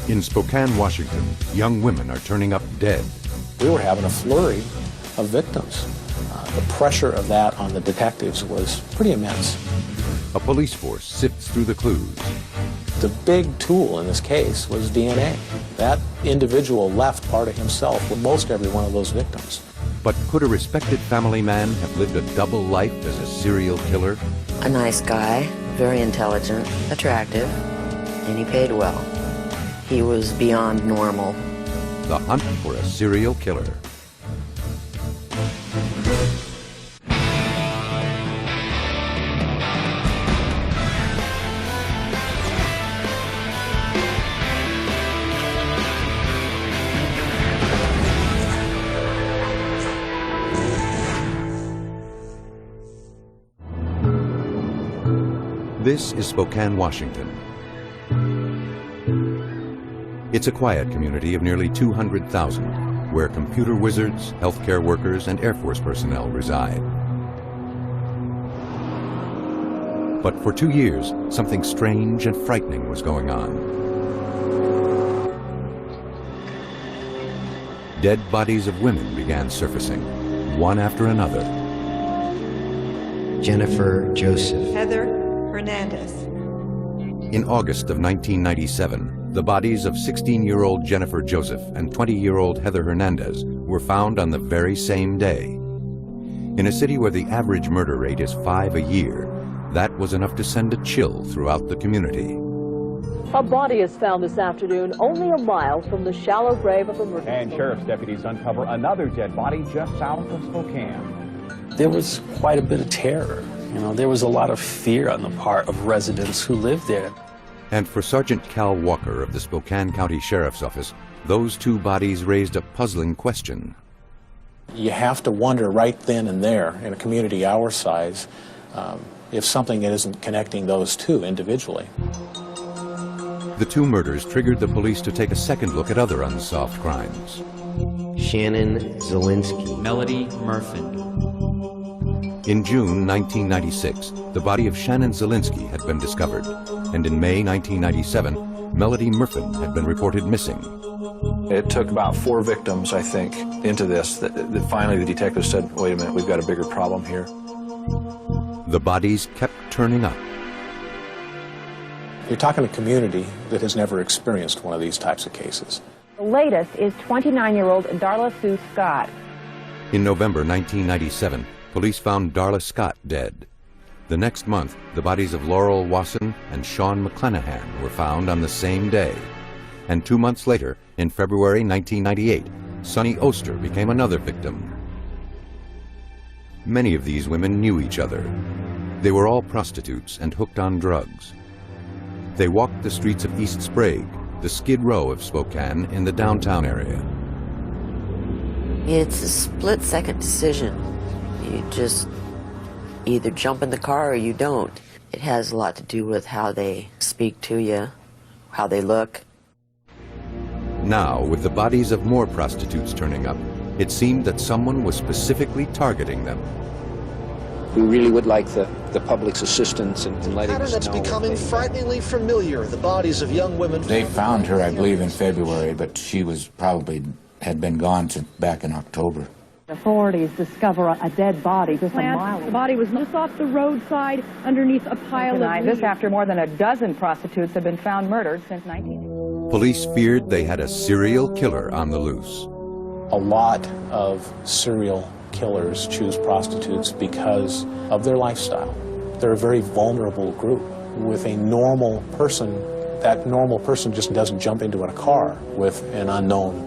In Spokane, Washington, young women are turning up dead. We were having a flurry of victims. The pressure of that on the detectives was pretty immense. A police force sifts through the clues. The big tool in this case was DNA. That individual left part of himself with most every one of those victims. But could a respected family man have lived a double life as a serial killer? A nice guy, very intelligent, attractive, and he paid well. He was beyond normal. The hunt for a serial killer. This is Spokane, Washington. It's a quiet community of nearly 200,000, where computer wizards, healthcare workers, and Air Force personnel reside. But for 2 years, something strange and frightening was going on. Dead bodies of women began surfacing, one after another. Jennifer Joseph. Heather Hernandez. In August of 1997, the bodies of 16-year-old Jennifer Joseph and 20-year-old Heather Hernandez were found on the very same day. In a city where the average murder rate is 5 a year, that was enough to send a chill throughout the community. A body is found this afternoon only a mile from the shallow grave of a murder. And sheriff's deputies uncover another dead body just south of Spokane. There was quite a bit of terror. You know, there was a lot of fear on the part of residents who lived there. And for Sergeant Cal Walker of the Spokane County Sheriff's Office, those two bodies raised a puzzling question. You have to wonder right then and there, in a community our size, if something isn't connecting those two individually. The two murders triggered the police to take a second look at other unsolved crimes. Shannon Zielinski. Melody Murfin. In June 1996, the body of Shannon Zielinski had been discovered, and in May 1997, Melody Murfin had been reported missing. It took about 4 victims, I think, into this, that finally the detectives said, wait a minute, we've got a bigger problem here. The bodies kept turning up. You're talking a community that has never experienced one of these types of cases. The latest is 29-year-old Darla Sue Scott. In November 1997, police found Darla Scott dead. The next month, the bodies of Laurel Wasson and Sean McClanahan were found on the same day. And 2 months later, in February 1998, Sonny Oster became another victim. Many of these women knew each other. They were all prostitutes and hooked on drugs. They walked the streets of East Sprague, the Skid Row of Spokane, in the downtown area. It's a split-second decision. You just either jump in the car or you don't. It has a lot to do with how they speak to you, how they look. Now, with the bodies of more prostitutes turning up, it seemed that someone was specifically targeting them. We really would like the public's assistance in letting us know. That's becoming frighteningly familiar. The bodies of young women. They found her, I believe, in February, but she was probably had been gone since back in October. Authorities discover a dead body just a mile away. The body was just off the roadside underneath a pile of leaves. This after more than a dozen prostitutes have been found murdered since 1980. Police feared they had a serial killer on the loose. A lot of serial killers choose prostitutes because of their lifestyle. They're a very vulnerable group. With a normal person, that normal person just doesn't jump into a car with an unknown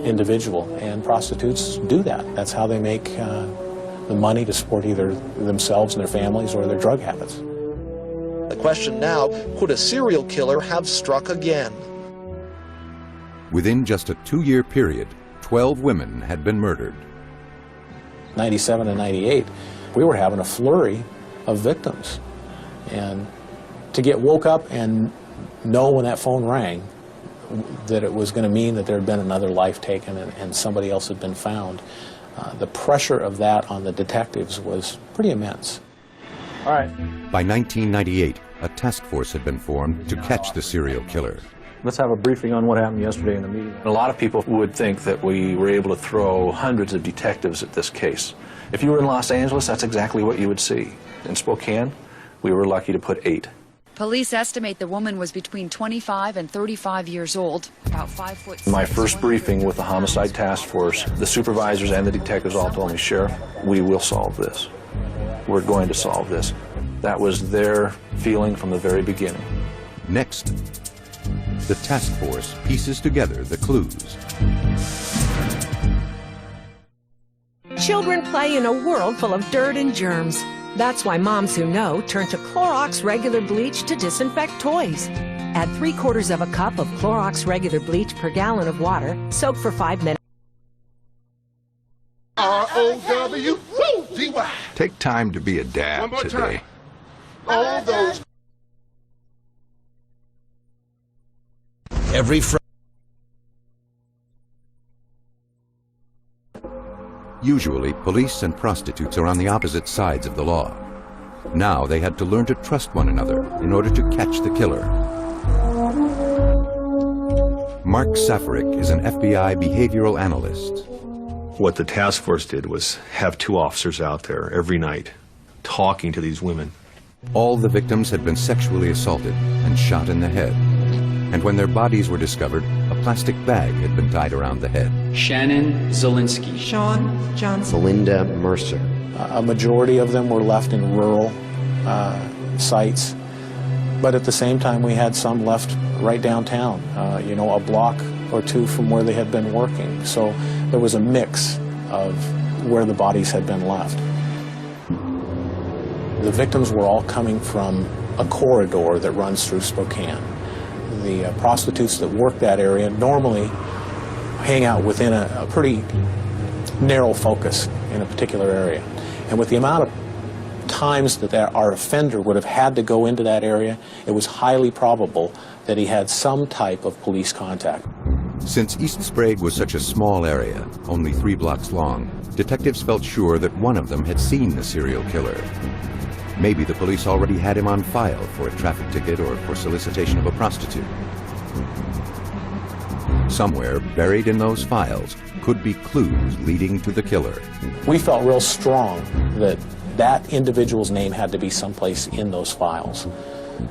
individual, and prostitutes do that. That's how they make the money to support either themselves and their families or their drug habits. The question now, could a serial killer have struck again? Within just a 2-year period, 12 women had been murdered. 97 and 98, we were having a flurry of victims. And to get woke up and know when that phone rang that it was going to mean that there had been another life taken and somebody else had been found, the pressure of that on the detectives was pretty immense. All right. By 1998, a task force had been formed to catch the serial killer. Let's have a briefing on what happened yesterday in the meeting. A lot of people would think that we were able to throw hundreds of detectives at this case. If you were in Los Angeles, that's exactly what you would see. In Spokane, we were lucky to put 8. Police estimate the woman was between 25 and 35 years old, about 5'6". My first briefing with the Homicide Task Force, the supervisors and the detectives all told me, Sheriff, we will solve this. We're going to solve this. That was their feeling from the very beginning. Next, the task force pieces together the clues. Children play in a world full of dirt and germs. That's why moms who know turn to Clorox regular bleach to disinfect toys. Add 3/4 cup of Clorox regular bleach per gallon of water. Soak for 5 minutes. ROWDY. Take time to be a dad today. All those. Every Friday. Usually, police and prostitutes are on the opposite sides of the law. Now they had to learn to trust one another in order to catch the killer. Mark Safaric is an FBI behavioral analyst. What the task force did was have 2 officers out there every night talking to these women. All the victims had been sexually assaulted and shot in the head. And when their bodies were discovered, a plastic bag had been tied around the head. Shannon Zelinsky. Sean Johnson. Belinda Mercer. A majority of them were left in rural sites, but at the same time we had some left right downtown, you know, a block or 2 from where they had been working. So there was a mix of where the bodies had been left. The victims were all coming from a corridor that runs through Spokane. The prostitutes that work that area normally hang out within a pretty narrow focus in a particular area. And with the amount of times that our offender would have had to go into that area, it was highly probable that he had some type of police contact. Since East Sprague was such a small area, only 3 blocks long, detectives felt sure that one of them had seen the serial killer. Maybe the police already had him on file for a traffic ticket or for solicitation of a prostitute. Somewhere buried in those files could be clues leading to the killer. We felt real strong that that individual's name had to be someplace in those files.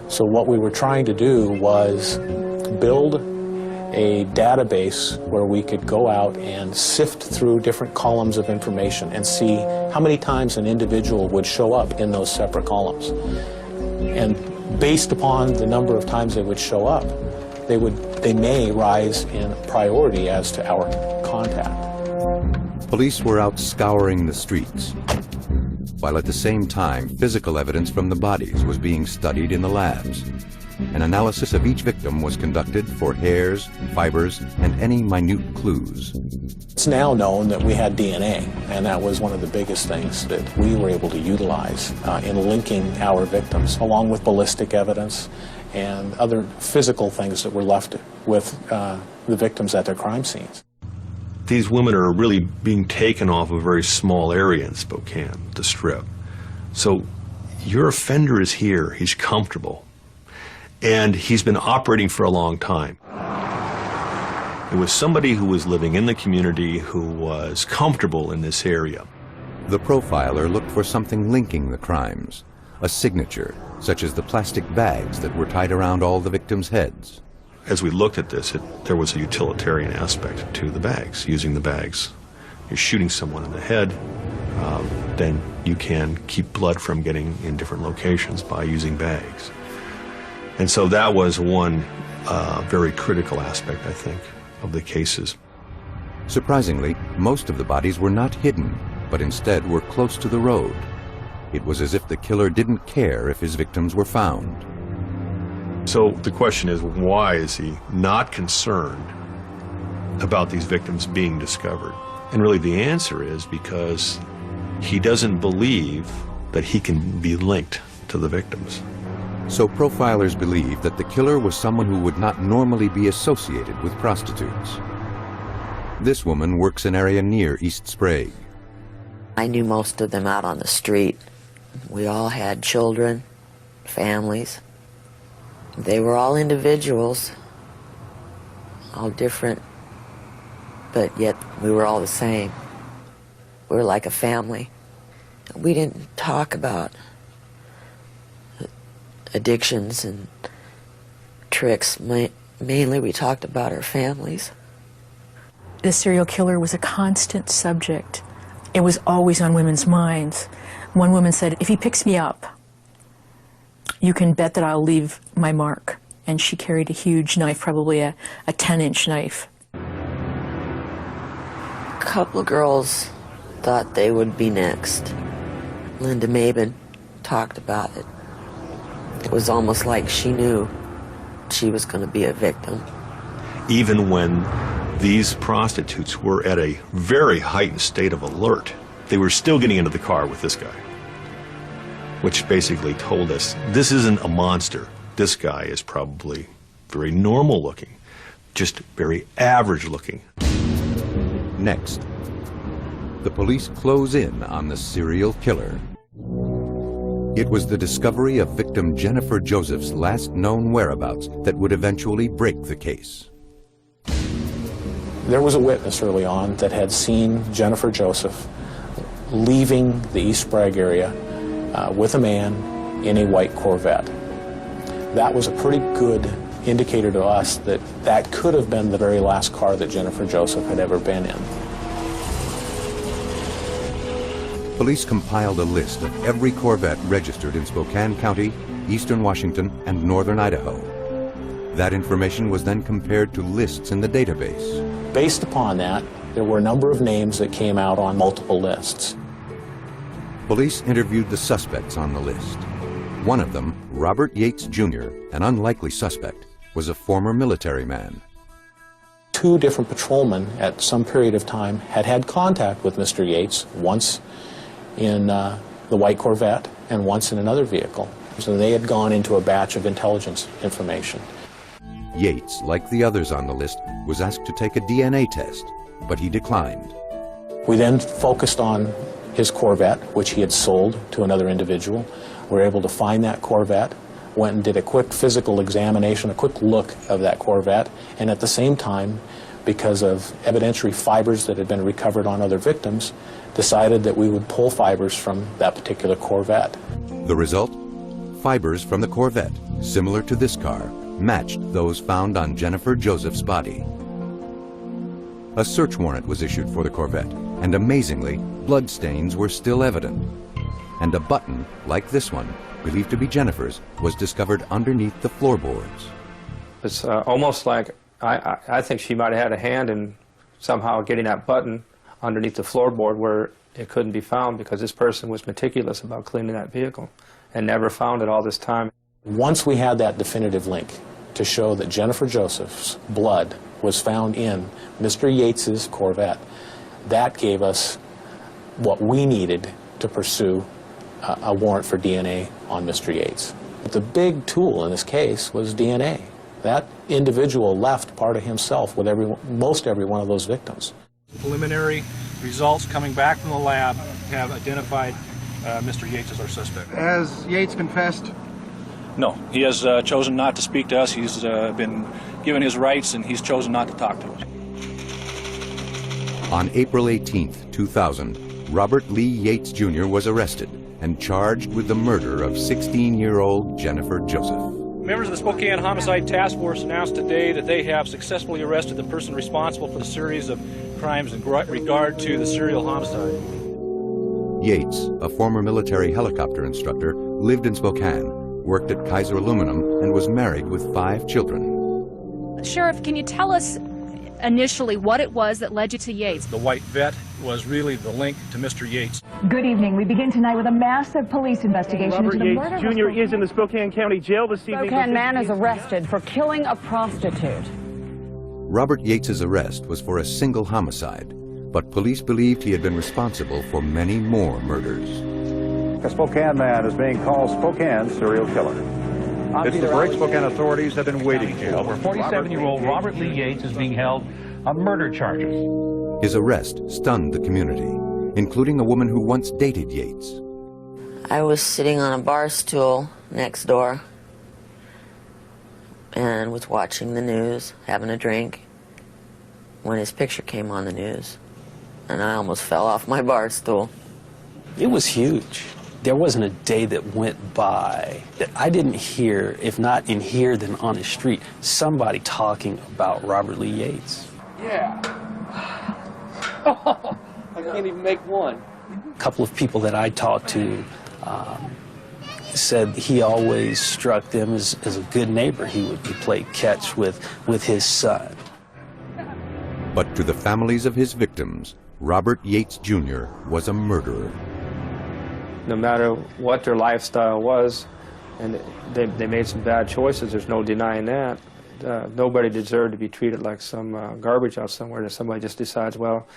So what we were trying to do was build a database where we could go out and sift through different columns of information and see how many times an individual would show up in those separate columns. And based upon the number of times they would show up, they may rise in priority as to our contact. Police were out scouring the streets, while at the same time physical evidence from the bodies was being studied in the labs. An analysis of each victim was conducted for hairs, fibers, and any minute clues. It's now known that we had DNA, and that was one of the biggest things that we were able to utilize in linking our victims, along with ballistic evidence and other physical things that were left with the victims at their crime scenes. These women are really being taken off a very small area in Spokane, the Strip. So your offender is here, he's comfortable, and he's been operating for a long time. It was somebody who was living in the community who was comfortable in this area. The profiler looked for something linking the crimes, a signature, such as the plastic bags that were tied around all the victims' heads. As we looked at this, there was a utilitarian aspect to the bags, using the bags. You're shooting someone in the head, then you can keep blood from getting in different locations by using bags. And so that was one very critical aspect, I think, of the cases. Surprisingly, most of the bodies were not hidden, but instead were close to the road. It was as if the killer didn't care if his victims were found. So the question is, why is he not concerned about these victims being discovered? And really the answer is because he doesn't believe that he can be linked to the victims. So profilers believe that the killer was someone who would not normally be associated with prostitutes. This woman works an area near East Sprague. I knew most of them out on the street. We all had children, families. They were all individuals all different, but yet we were all the same. We were like a family. We didn't talk about addictions and tricks. Mainly we talked about our families. The serial killer was a constant subject. It was always on women's minds. One woman said, if he picks me up, you can bet that I'll leave my mark. And she carried a huge knife, probably a 10-inch knife. A couple of girls thought they would be next. Linda Mabin talked about it. It was almost like she knew she was going to be a victim. Even when these prostitutes were at a very heightened state of alert, they were still getting into the car with this guy, which basically told us this isn't a monster. This guy is probably very normal looking, just very average looking. Next, the police close in on the serial killer. It was the discovery of victim Jennifer Joseph's last known whereabouts that would eventually break the case. There was a witness early on that had seen Jennifer Joseph leaving the East Sprague area with a man in a white Corvette. That was a pretty good indicator to us that that could have been the very last car that Jennifer Joseph had ever been in. Police compiled a list of every Corvette registered in Spokane County, eastern Washington, and northern Idaho. That information was then compared to lists in the database. Based upon that, there were a number of names that came out on multiple lists. Police interviewed the suspects on the list. One of them, Robert Yates Jr., an unlikely suspect, was a former military man. 2 different patrolmen at some period of time had had contact with Mr. Yates, once in the white Corvette and once in another vehicle. So they had gone into a batch of intelligence information. Yates, like the others on the list, was asked to take a DNA test, but he declined. We then focused on his Corvette, which he had sold to another individual. We were able to find that Corvette, went and did a quick physical examination, a quick look of that Corvette, and at the same time, because of evidentiary fibers that had been recovered on other victims, decided that we would pull fibers from that particular Corvette. The result? Fibers from the Corvette, similar to this car, matched those found on Jennifer Joseph's body. A search warrant was issued for the Corvette, and amazingly, bloodstains were still evident. And a button, like this one, believed to be Jennifer's, was discovered underneath the floorboards. It's almost like I think she might have had a hand in somehow getting that button underneath the floorboard where it couldn't be found, because this person was meticulous about cleaning that vehicle and never found it all this time. Once we had that definitive link to show that Jennifer Joseph's blood was found in Mr. Yates's Corvette, that gave us what we needed to pursue a warrant for DNA on Mr. Yates. But the big tool in this case was DNA. That individual left part of himself with most every one of those victims. Preliminary results coming back from the lab have identified Mr. Yates as our suspect. Has Yates confessed? No, he has chosen not to speak to us. He's been given his rights, and he's chosen not to talk to us. On April 18, 2000, Robert Lee Yates Jr. was arrested and charged with the murder of 16-year-old Jennifer Joseph. Members of the Spokane Homicide Task Force announced today that they have successfully arrested the person responsible for the series of crimes in regard to the serial homicide. Yates, a former military helicopter instructor, lived in Spokane, worked at Kaiser Aluminum, and was married with 5 children. Sheriff, can you tell us initially what it was that led you to Yates? The white vet was really the link to Mr. Yates. Good evening. We begin tonight with a massive police investigation into the murder. Jr. is in the Spokane County Jail this evening. Spokane man is arrested for killing a prostitute. Robert Yates's arrest was for a single homicide, but police believed he had been responsible for many more murders. A Spokane man is being called Spokane's serial killer. It's the break Spokane authorities have been waiting for. Where 47-year-old Robert Lee Yates is being held on murder charges. His arrest stunned the community, including a woman who once dated Yates. I was sitting on a bar stool next door and was watching the news, having a drink, when his picture came on the news, and I almost fell off my bar stool. It was huge. There wasn't a day that went by that I didn't hear, if not in here, then on the street, somebody talking about Robert Lee Yates. Yeah. Oh, I can't even make one. A couple of people that I talked to said he always struck them as a good neighbor. He played catch with his son. But to the families of his victims, Robert Yates Jr. was a murderer. No matter what their lifestyle was, and they made some bad choices, there's no denying that. Nobody deserved to be treated like some garbage out somewhere that somebody just decides, well,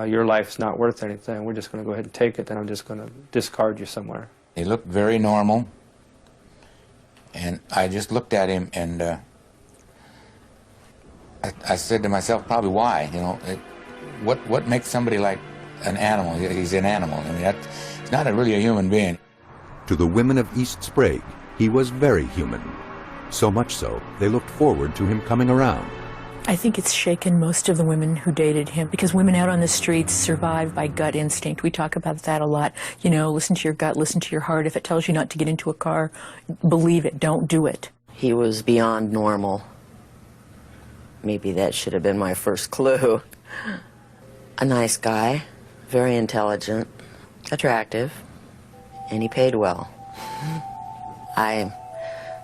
your life's not worth anything. We're just going to go ahead and take it, and I'm just going to discard you somewhere. He looked very normal, and I just looked at him, and I said to myself, probably why? You know, what makes somebody like an animal? He's an animal. I mean, he's not really a human being. To the women of East Sprague, he was very human. So much so, they looked forward to him coming around. I think it's shaken most of the women who dated him, because women out on the streets survive by gut instinct. We talk about that a lot. You know, listen to your gut, listen to your heart. If it tells you not to get into a car, believe it, don't do it. He was beyond normal. Maybe that should have been my first clue. A nice guy, very intelligent, attractive, and he paid well. I'm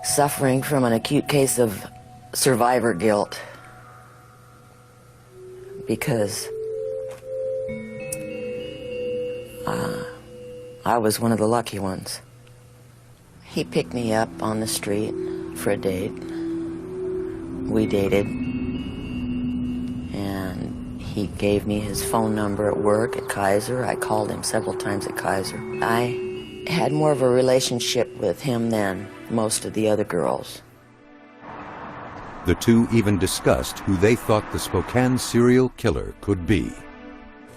suffering from an acute case of survivor guilt, because I was one of the lucky ones. He picked me up on the street for a date. We dated, and he gave me his phone number at work at Kaiser. I called him several times at Kaiser. I had more of a relationship with him than most of the other girls. The two even discussed who they thought the Spokane serial killer could be.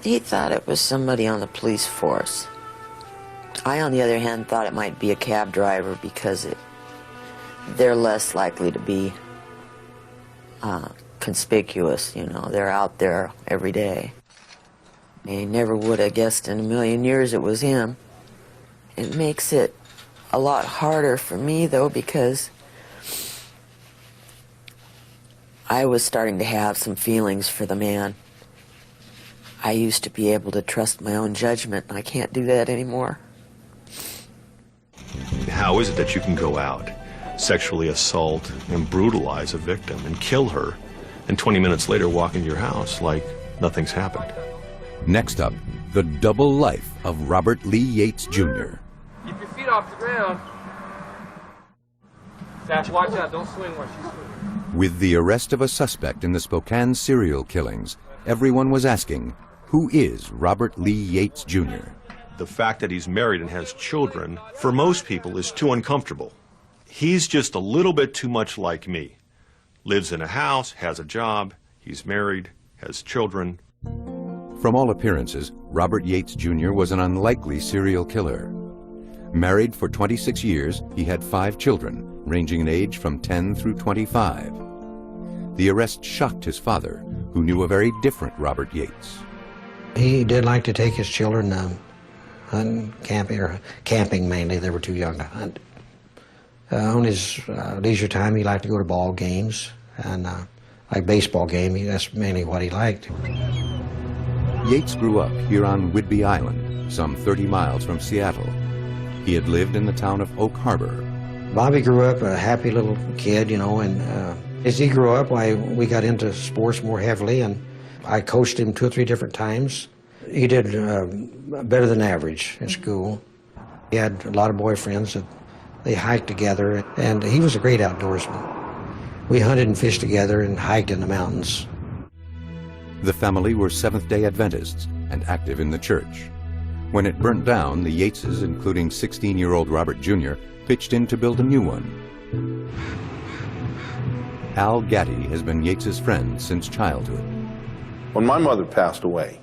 He thought it was somebody on the police force. I, on the other hand, thought it might be a cab driver, because they're less likely to be conspicuous, you know. They're out there every day. I never would have guessed in a million years it was him. It makes it a lot harder for me, though, because I was starting to have some feelings for the man. I used to be able to trust my own judgment, and I can't do that anymore. How is it that you can go out, sexually assault and brutalize a victim and kill her, and 20 minutes later walk into your house like nothing's happened? Next up, the double life of Robert Lee Yates Jr. Keep your feet off the ground. Saf, watch out. Don't swing while she's swimming. With the arrest of a suspect in the Spokane serial killings, everyone was asking, who is Robert Lee Yates Jr.? The fact that he's married and has children, for most people, is too uncomfortable. He's just a little bit too much like me. Lives in a house, has a job, he's married, has children. From all appearances, Robert Yates Jr. was an unlikely serial killer. Married for 26 years, he had 5 children, ranging in age from 10 through 25. The arrest shocked his father, who knew a very different Robert Yates. He did like to take his children hunting, camping mainly. They were too young to hunt. On his leisure time, he liked to go to ball games, and like baseball game, that's mainly what he liked. Yates grew up here on Whidbey Island, some 30 miles from Seattle. He had lived in the town of Oak Harbor. Bobby grew up a happy little kid, you know, and as he grew up, we got into sports more heavily, and I coached him 2 or 3 different times. He did better than average at school. He had a lot of boyfriends that they hiked together, and he was a great outdoorsman. We hunted and fished together and hiked in the mountains. The family were Seventh-day Adventists and active in the church. When it burnt down, the Yateses, including 16-year-old Robert Jr., pitched in to build a new one. Al Gaddy has been Yates's friend since childhood. When my mother passed away,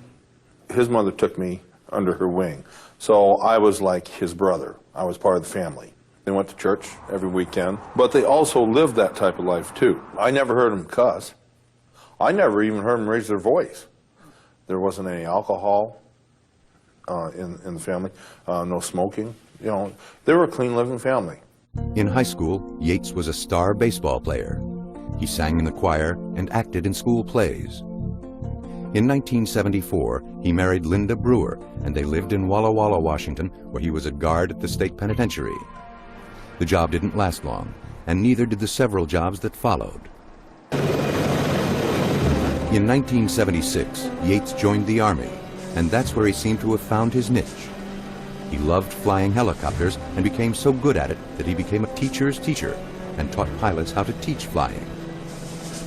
his mother took me under her wing. So I was like his brother. I was part of the family. They went to church every weekend, but they also lived that type of life too. I never heard them cuss. I never even heard them raise their voice. There wasn't any alcohol in the family, no smoking. You know, they were a clean living family. In high school, Yates was a star baseball player. He sang in the choir and acted in school plays. In 1974, he married Linda Brewer, and they lived in Walla Walla, Washington, where he was a guard at the state penitentiary. The job didn't last long, and neither did the several jobs that followed. In 1976, Yates joined the Army, and that's where he seemed to have found his niche. He loved flying helicopters and became so good at it that he became a teacher's teacher and taught pilots how to teach flying.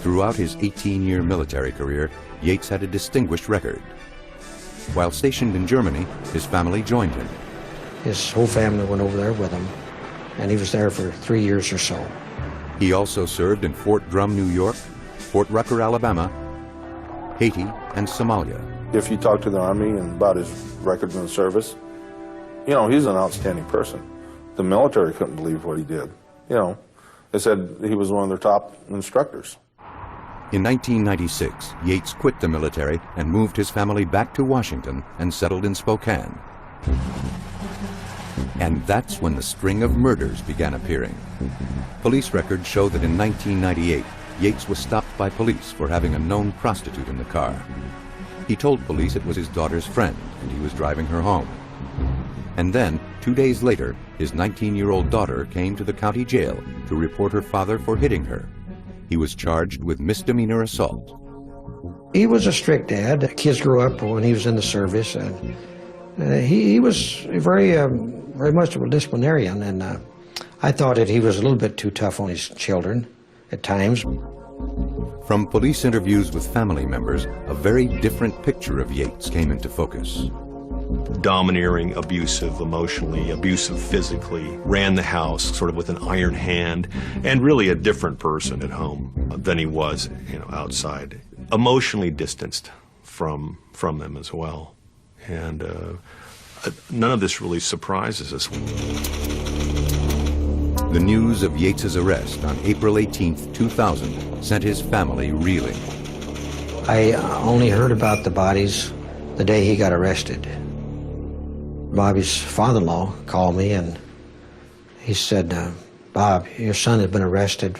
Throughout his 18-year military career, Yates had a distinguished record. While stationed in Germany, his family joined him. His whole family went over there with him, and he was there for 3 years or so. He also served in Fort Drum, New York, Fort Rucker, Alabama, Haiti, and Somalia. If you talk to the Army and about his records in the service, you know, he's an outstanding person. The military couldn't believe what he did. You know, they said he was one of their top instructors. In 1996, Yates quit the military and moved his family back to Washington and settled in Spokane. And that's when the string of murders began appearing. Police records show that in 1998, Yates was stopped by police for having a known prostitute in the car. He told police it was his daughter's friend and he was driving her home. And then, 2 days later, his 19-year-old daughter came to the county jail to report her father for hitting her. He was charged with misdemeanor assault. He was a strict dad. The kids grew up when he was in the service, and he was very much of a disciplinarian, and I thought that he was a little bit too tough on his children at times. From police interviews with family members, a very different picture of Yates came into focus. Domineering, abusive emotionally, abusive physically, ran the house sort of with an iron hand, and really a different person at home than he was, you know, outside. Emotionally distanced from them as well. And none of this really surprises us. The news of Yates's arrest on April 18, 2000 sent his family reeling. I only heard about the bodies the day he got arrested. Bobby's father-in-law called me and he said, Bob, your son has been arrested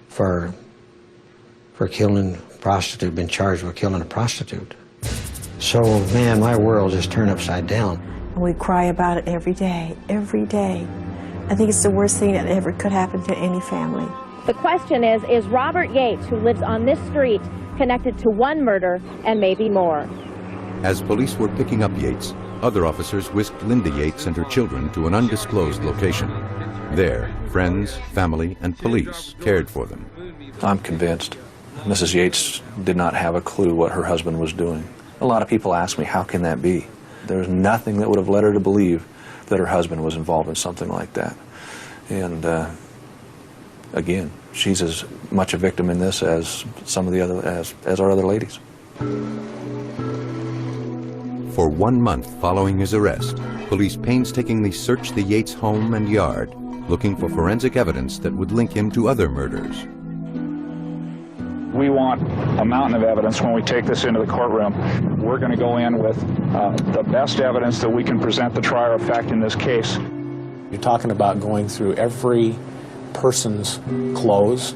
for killing a prostitute, been charged with killing a prostitute. So, man, my world just turned upside down. We cry about it every day, every day. I think it's the worst thing that ever could happen to any family. The question is Robert Yates, who lives on this street, connected to one murder and maybe more? As police were picking up Yates, other officers whisked Linda Yates and her children to an undisclosed location. There, friends, family, and police cared for them. I'm convinced Mrs. Yates did not have a clue what her husband was doing. A lot of people ask me, how can that be? There's nothing that would have led her to believe that her husband was involved in something like that. And again, she's as much a victim in this as some of the other, as our other ladies. For 1 month following his arrest, police painstakingly searched the Yates home and yard, looking for forensic evidence that would link him to other murders. We want a mountain of evidence when we take this into the courtroom. We're going to go in with the best evidence that we can present the trier of fact in this case. You're talking about going through every person's clothes,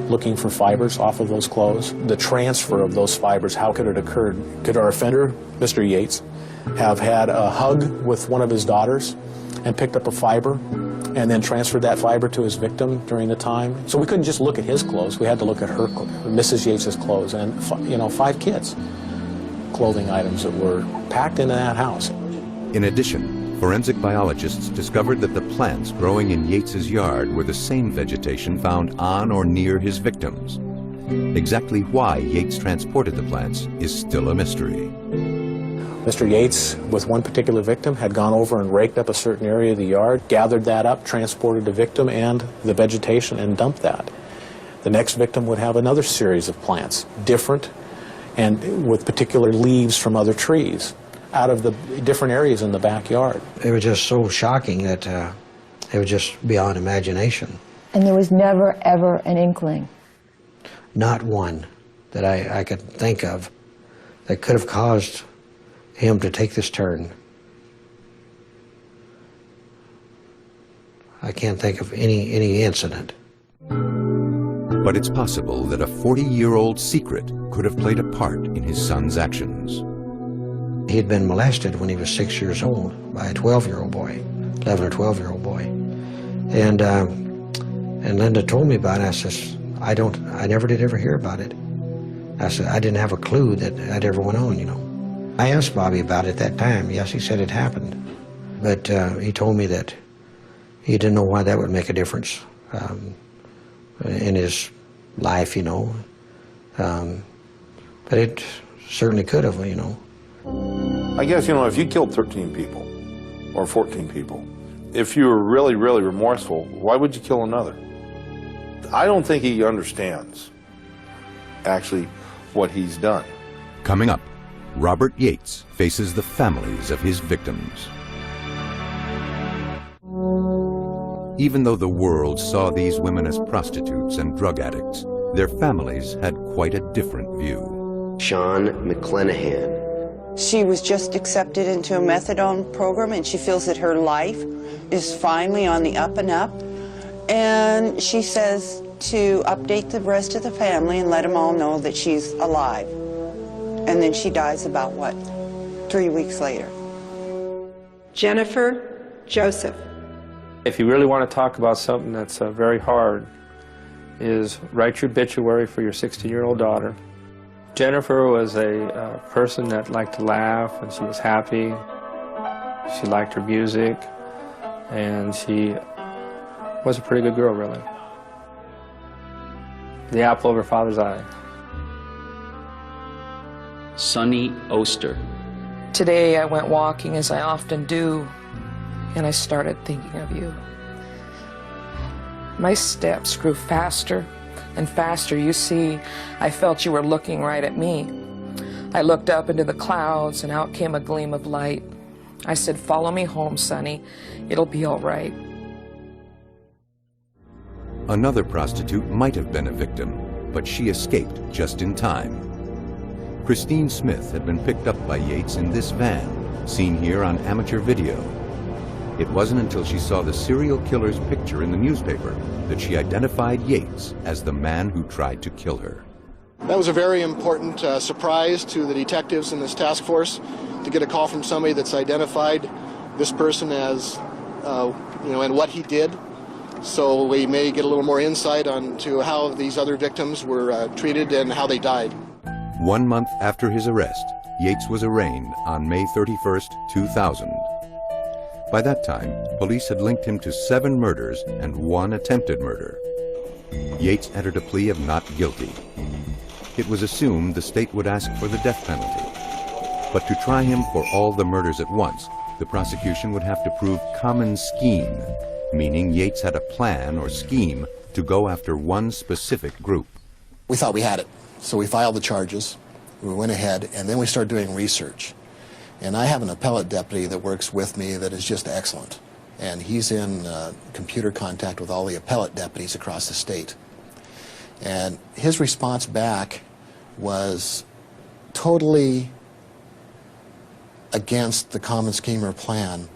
looking for fibers off of those clothes. The transfer of those fibers, how could it occur? Could our offender, Mr. Yates, have had a hug with one of his daughters and picked up a fiber and then transferred that fiber to his victim during the time? So we couldn't just look at his clothes. We had to look at her, Mrs. Yates's clothes, and 5 kids' clothing items that were packed into that house. In addition, forensic biologists discovered that the plants growing in Yates's yard were the same vegetation found on or near his victims. Exactly why Yates transported the plants is still a mystery. Mr. Yates, with one particular victim, had gone over and raked up a certain area of the yard, gathered that up, transported the victim and the vegetation, and dumped that. The next victim would have another series of plants, different and with particular leaves from other trees, out of the different areas in the backyard. It was just so shocking that it was just beyond imagination. And there was never, ever an inkling? Not one. that I could think of that could have caused him to take this turn. I can't think of any incident. But it's possible that a 40-year-old secret could have played a part in his son's actions. He had been molested when he was 6 years old by a 12-year-old boy, 11 or 12-year-old boy. And Linda told me about it. I says, I never did ever hear about it. I said, I didn't have a clue that that ever went on, you know. I asked Bobby about it that time. Yes, he said it happened. But he told me that he didn't know why that would make a difference in his life, you know. But it certainly could have, you know. I guess, you know, if you killed 13 people or 14 people, if you were really, really remorseful, why would you kill another? I don't think he understands, actually, what he's done. Coming up, Robert Yates faces the families of his victims. Even though the world saw these women as prostitutes and drug addicts, their families had quite a different view. Sean McClenahan. She was just accepted into a methadone program, and she feels that her life is finally on the up and up. And she says to update the rest of the family and let them all know that she's alive. And then she dies about, what, 3 weeks later. Jennifer Joseph. If you really want to talk about something that's very hard, is write your obituary for your 16-year-old daughter. Jennifer was a person that liked to laugh, and she was happy. She liked her music, and she was a pretty good girl, really. The apple of her father's eye. Sonny Oster. Today I went walking, as I often do, and I started thinking of you. My steps grew faster and faster. You see, I felt you were looking right at me. I looked up into the clouds, and out came a gleam of light. I said, "Follow me home, Sonny. It'll be all right." Another prostitute might have been a victim, but she escaped just in time. Christine Smith had been picked up by Yates in this van, seen here on amateur video. It wasn't until she saw the serial killer's picture in the newspaper that she identified Yates as the man who tried to kill her. That was a very important surprise to the detectives in this task force, to get a call from somebody that's identified this person as, you know, and what he did. So we may get a little more insight onto how these other victims were treated and how they died. 1 month after his arrest, Yates was arraigned on May 31st, 2000. By that time, police had linked him to 7 murders and 1 attempted murder. Yates entered a plea of not guilty. It was assumed the state would ask for the death penalty. But to try him for all the murders at once, the prosecution would have to prove common scheme, meaning Yates had a plan or scheme to go after one specific group. We thought we had it, so we filed the charges. We went ahead, and then we started doing research. And I have an appellate deputy that works with me that is just excellent. And he's in computer contact with all the appellate deputies across the state. And his response back was totally against the common scheme or plan,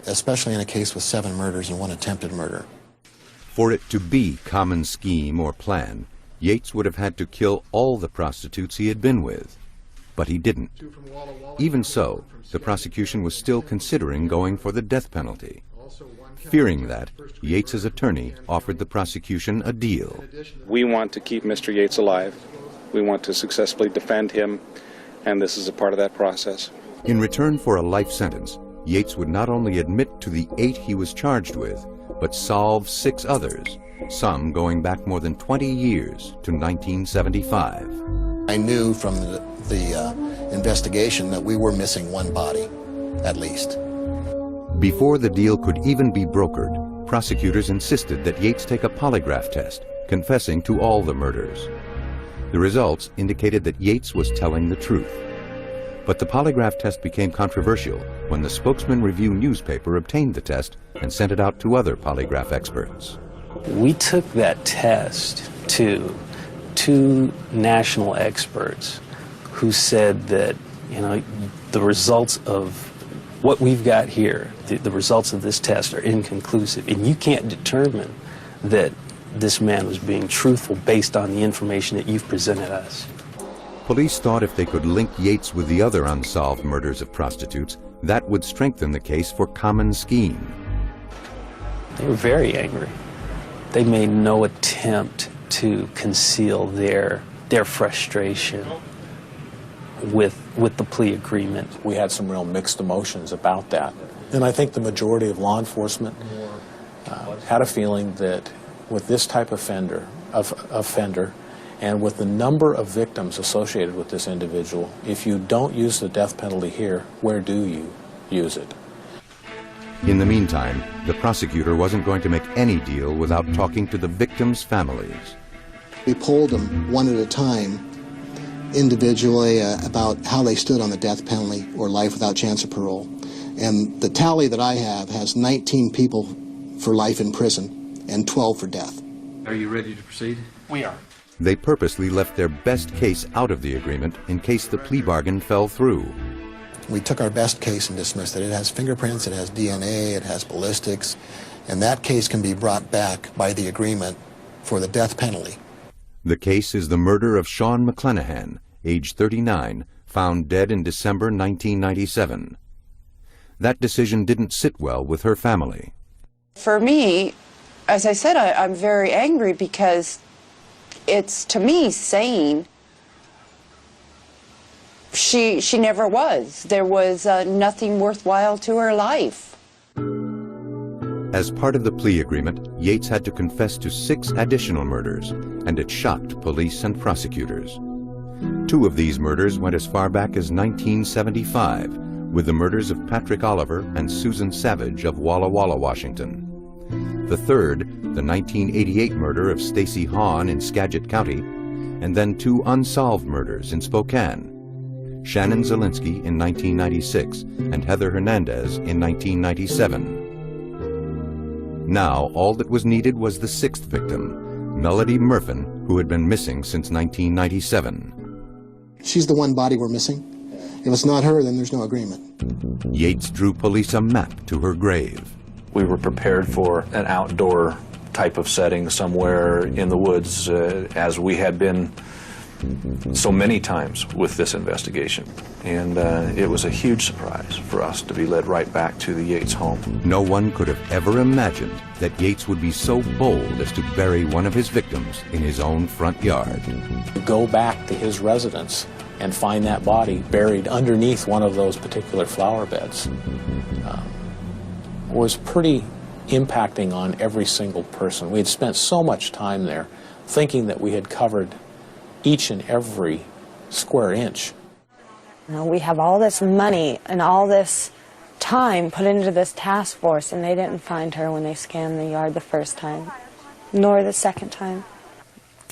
especially in a case with 7 murders and 1 attempted murder. For it to be common scheme or plan, Yates would have had to kill all the prostitutes he had been with. But he didn't. Even so, the prosecution was still considering going for the death penalty. Fearing that, Yates's attorney offered the prosecution a deal. We want to keep Mr. Yates alive. We want to successfully defend him, and this is a part of that process. In return for a life sentence, Yates would not only admit to the 8 he was charged with, but solve 6 others, some going back more than 20 years to 1975. I knew from the investigation that we were missing 1 body, at least. Before the deal could even be brokered, prosecutors insisted that Yates take a polygraph test, confessing to all the murders. The results indicated that Yates was telling the truth. But the polygraph test became controversial when the Spokesman Review newspaper obtained the test and sent it out to other polygraph experts. We took that test to 2 national experts who said that, you know, the results of what we've got here, the results of this test are inconclusive, and you can't determine that this man was being truthful based on the information that you've presented us. Police thought if they could link Yates with the other unsolved murders of prostitutes, that would strengthen the case for common scheme. They were very angry. They made no attempt to conceal their frustration with the plea agreement. We had some real mixed emotions about that. And I think the majority of law enforcement had a feeling that with this type of offender and with the number of victims associated with this individual, if you don't use the death penalty here, where do you use it? In the meantime, the prosecutor wasn't going to make any deal without talking to the victims' families. We polled them one at a time, individually, about how they stood on the death penalty or life without chance of parole. And the tally that I have has 19 people for life in prison and 12 for death. Are you ready to proceed? We are. They purposely left their best case out of the agreement in case the plea bargain fell through. We took our best case and dismissed it. It has fingerprints, it has DNA, it has ballistics, and that case can be brought back by the agreement for the death penalty. The case is the murder of Sean McClenahan, age 39, found dead in December 1997. That decision didn't sit well with her family. For me, as I said, I'm very angry because it's, to me, saying she never was. There was nothing worthwhile to her life. As part of the plea agreement, Yates had to confess to 6 additional murders, and it shocked police and prosecutors. 2 of these murders went as far back as 1975, with the murders of Patrick Oliver and Susan Savage of Walla Walla, Washington. The third, the 1988 murder of Stacy Hahn in Skagit County, and then 2 unsolved murders in Spokane. Shannon Zielinski in 1996 and Heather Hernandez in 1997. Now, all that was needed was the 6th victim, Melody Murphin, who had been missing since 1997. She's the one body we're missing. If it's not her, then there's no agreement. Yates drew police a map to her grave. We were prepared for an outdoor type of setting somewhere in the woods, as we had been so many times with this investigation. And it was a huge surprise for us to be led right back to the Yates home. No one could have ever imagined that Yates would be so bold as to bury one of his victims in his own front yard. Go back to his residence and find that body buried underneath one of those particular flower beds was pretty impacting on every single person. We had spent so much time there thinking that we had covered each and every square inch. You know, we have all this money and all this time put into this task force, and they didn't find her when they scanned the yard the first time, nor the second time.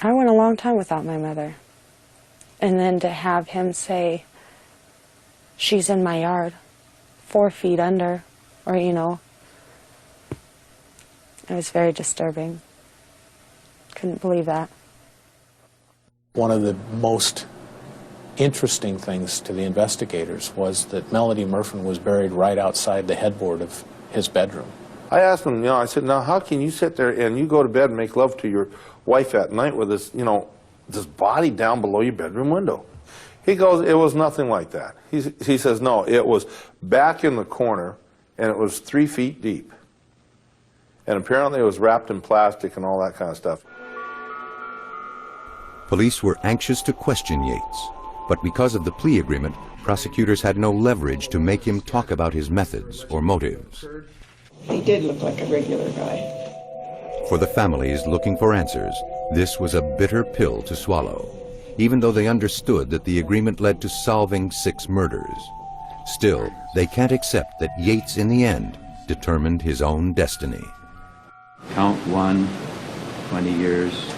I went a long time without my mother. And then to have him say, she's in my yard, 4 feet under, or, you know, it was very disturbing. Couldn't believe that. One of the most interesting things to the investigators was that Melody Murphin was buried right outside the headboard of his bedroom. I asked him, I said, now how can you sit there and you go to bed and make love to your wife at night with this, this body down below your bedroom window? He goes, it was nothing like that. He says, no, it was back in the corner and it was 3 feet deep. And apparently it was wrapped in plastic and all that kind of stuff. Police were anxious to question Yates, but because of the plea agreement, prosecutors had no leverage to make him talk about his methods or motives. He did look like a regular guy. For the families looking for answers, this was a bitter pill to swallow, even though they understood that the agreement led to solving 6 murders. Still, they can't accept that Yates, in the end, determined his own destiny. Count 1, 20 years.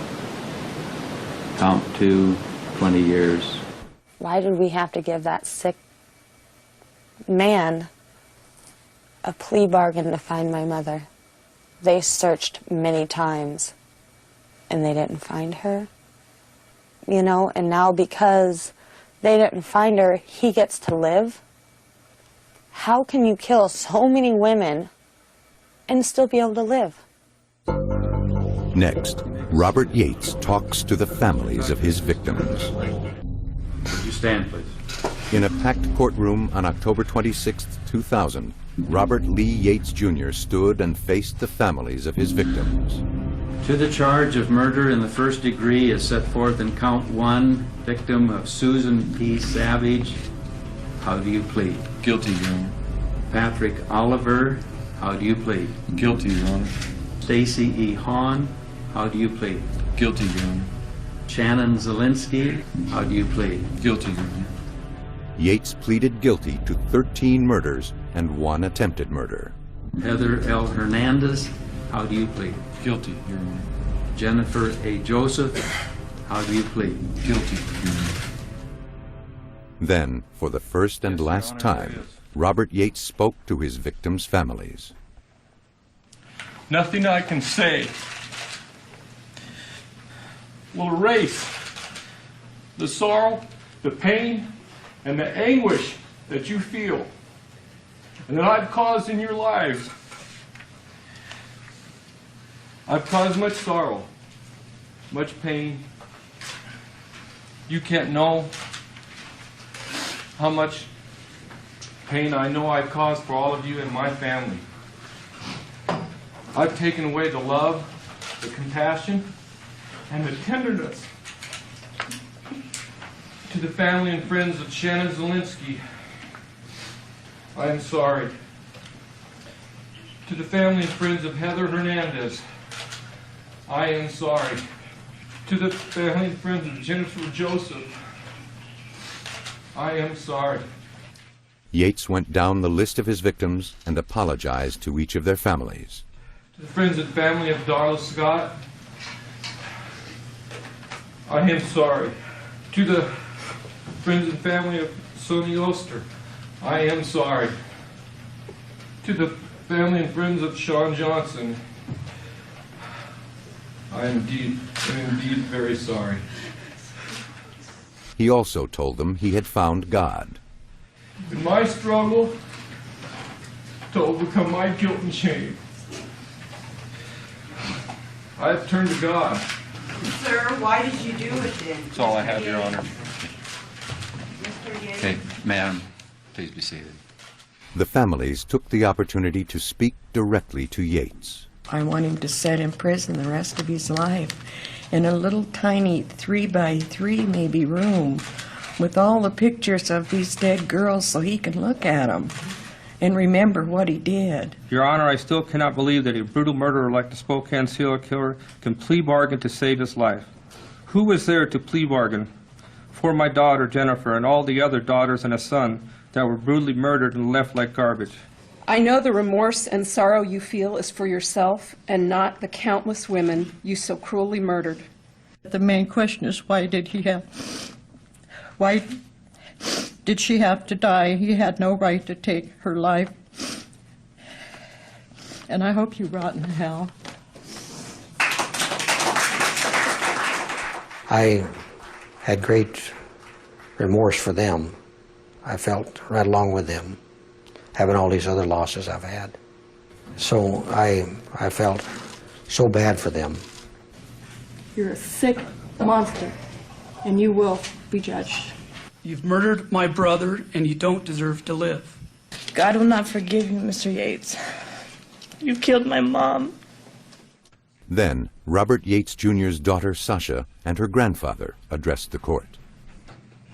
Count 2, 20 years. Why did we have to give that sick man a plea bargain to find my mother? They searched many times, and they didn't find her. you know, and now because they didn't find her, he gets to live. How can you kill so many women and still be able to live? Next, Robert Yates talks to the families of his victims. Would you stand, please? In a packed courtroom on October 26, 2000, Robert Lee Yates Jr. stood and faced the families of his victims. To the charge of murder in the first degree as set forth in count 1, victim of Susan P. Savage, how do you plead? Guilty, Your Honor. Patrick Oliver, how do you plead? Guilty, Your Honor. Stacy E. Hahn, how do you plead? Guilty, Your Honor. Shannon Zielinski, how do you plead? Guilty, Your Honor. Yates pleaded guilty to 13 murders and 1 attempted murder. Heather L. Hernandez, how do you plead? Guilty, Your Honor. Jennifer A. Joseph, how do you plead? Guilty, Your Honor. Then, for the first and last time, Robert Yates spoke to his victims' families. Nothing I can say will erase the sorrow, the pain, and the anguish that you feel and that I've caused in your lives. I've caused much sorrow, much pain. You can't know how much pain I know I've caused for all of you and my family. I've taken away the love, the compassion, and the tenderness. To the family and friends of Shannon Zielinski, I am sorry. To the family and friends of Heather Hernandez, I am sorry. To the family and friends of Jennifer Joseph, I am sorry. Yates went down the list of his victims and apologized to each of their families. To the friends and family of Darla Scott, I am sorry. To the friends and family of Sonny Oster, I am sorry. To the family and friends of Sean Johnson, I am indeed very sorry. He also told them he had found God. In my struggle to overcome my guilt and shame, I have turned to God. Sir, why did you do it then? That's all I have, Your Honor. Mr. Yates? Okay, ma'am, please be seated. The families took the opportunity to speak directly to Yates. I want him to sit in prison the rest of his life in a little tiny 3-by-3 maybe room with all the pictures of these dead girls so he can look at them and remember what he did. Your Honor, I still cannot believe that a brutal murderer like the Spokane serial killer can plea bargain to save his life. Who was there to plea bargain for my daughter Jennifer and all the other daughters and a son that were brutally murdered and left like garbage? I know the remorse and sorrow you feel is for yourself and not the countless women you so cruelly murdered. The main question is why did she have to die? He had no right to take her life. And I hope you rot in hell. I had great remorse for them. I felt right along with them, having all these other losses I've had. So I felt so bad for them. You're a sick monster, and you will be judged. You've murdered my brother, and you don't deserve to live. God will not forgive you, Mr. Yates. You killed my mom. Then, Robert Yates Jr.'s daughter, Sasha, and her grandfather addressed the court.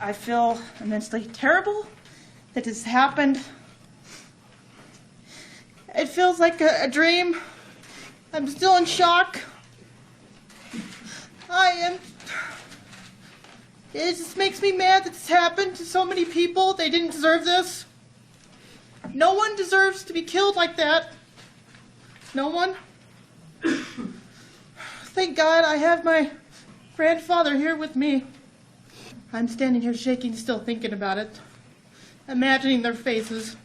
I feel immensely terrible that this happened. It feels like a dream. I'm still in shock. It just makes me mad that this happened to so many people. They didn't deserve this. No one deserves to be killed like that. No one. Thank God I have my grandfather here with me. I'm standing here shaking, still thinking about it, imagining their faces,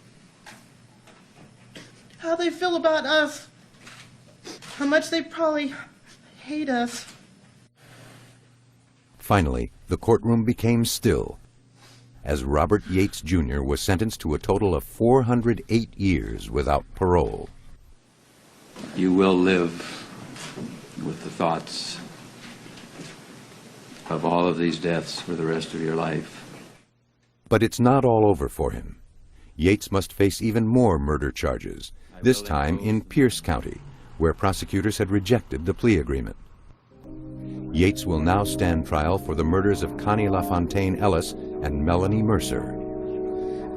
how they feel about us, how much they probably hate us. Finally, the courtroom became still as Robert Yates Jr. was sentenced to a total of 408 years without parole. You will live with the thoughts of all of these deaths for the rest of your life. But it's not all over for him. Yates must face even more murder charges, this time in Pierce County, where prosecutors had rejected the plea agreement. Yates will now stand trial for the murders of Connie LaFontaine Ellis and Melanie Mercer.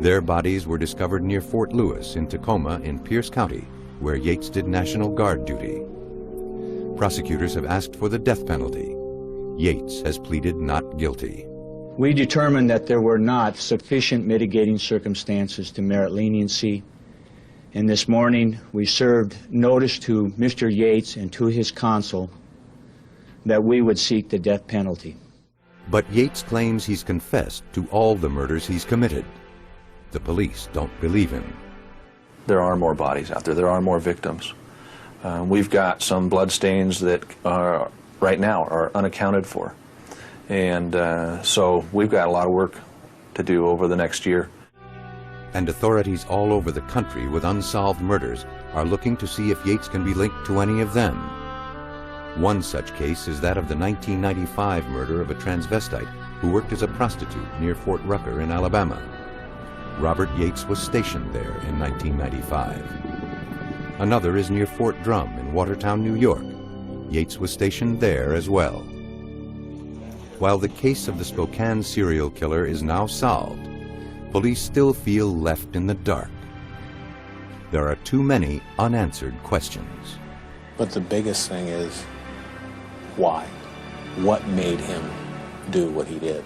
Their bodies were discovered near Fort Lewis in Tacoma in Pierce County, where Yates did National Guard duty. Prosecutors have asked for the death penalty. Yates has pleaded not guilty. We determined that there were not sufficient mitigating circumstances to merit leniency, and this morning we served notice to Mr. Yates and to his counsel that we would seek the death penalty. But Yates claims he's confessed to all the murders he's committed. The police don't believe him. There are more bodies out there. There are more victims. We've got some blood stains that are, right now are unaccounted for. And so we've got a lot of work to do over the next year. And authorities all over the country with unsolved murders are looking to see if Yates can be linked to any of them. One such case is that of the 1995 murder of a transvestite who worked as a prostitute near Fort Rucker in Alabama. Robert Yates was stationed there in 1995. Another is near Fort Drum in Watertown, New York. Yates was stationed there as well. While the case of the Spokane serial killer is now solved, police still feel left in the dark. There are too many unanswered questions. But the biggest thing is, why? What made him do what he did?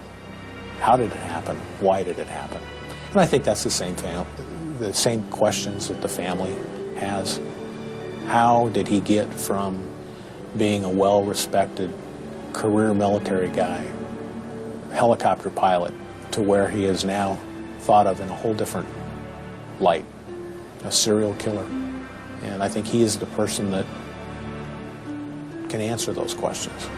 How did it happen? Why did it happen? And I think that's the same questions that the family has. How did he get from being a well-respected career military guy, helicopter pilot, to where he is now thought of in a whole different light, a serial killer? And I think he is the person that can answer those questions.